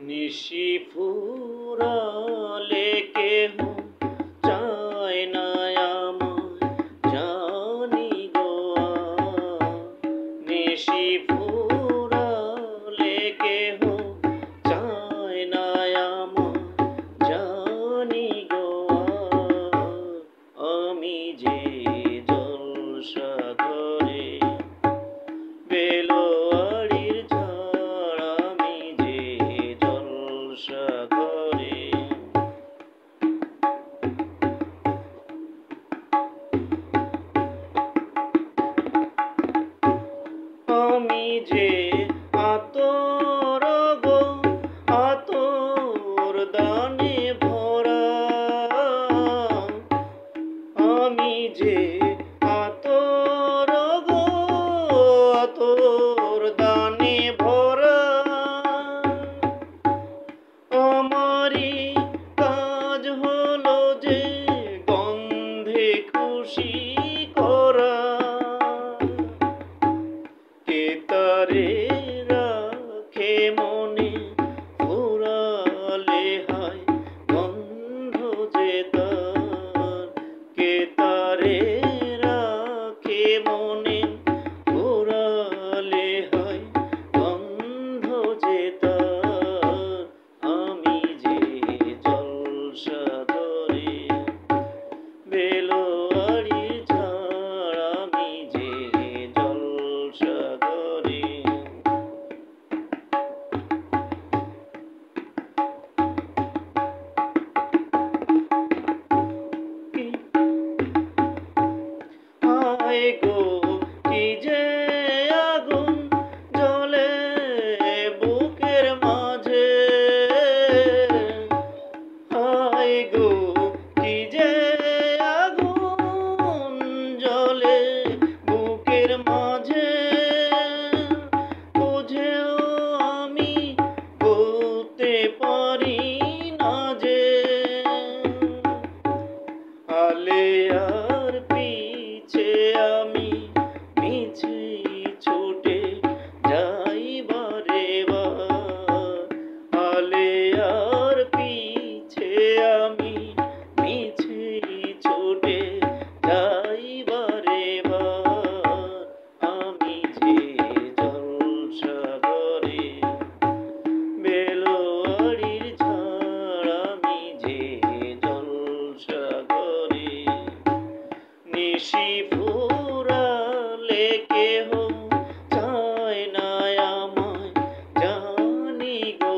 নিশি ফুরালে কেহ চায় না আমায় জানি গো নিশি ফুরালে কেহ চায় না আমায় জানি গো আমি যে জলসাঘরে বেলোয়ারির ঝড় আমি যে জলসাঘরে আমি যে আতর গো আতর দানে ভরা আমি যে আতর গো আতর দানে ভরা আমারই কাজ হলো যে গন্ধে খুশি করা কে তারে রাখে মনে ফুরালে হায় গন্ধ যে তার কে তারে রাখে মনে ফুরালে হায় গন্ধ যে তার আমি যে জলসাঘরে বেলোয়ারির ঝড় আমি যে জলসাঘরে হায় গো কি যে আগুন জ্বলে বুকের মাঝে হায় গো কি যে আগুন জ্বলে বুকের মাঝে বুঝেও আমি বলতে পারি না যে আলেয়ার পিছে আমি মিছে ছুটে যাই বারে বার আলেয়ার পিছে আমি মিছে ছুটে যাই বারে বার আমি যে জলসাঘরে বেলোয়ারির ঝড় আমি যে জলসাঘরে নিশি ফুরালে কেহ চায় না আমায় জানি গো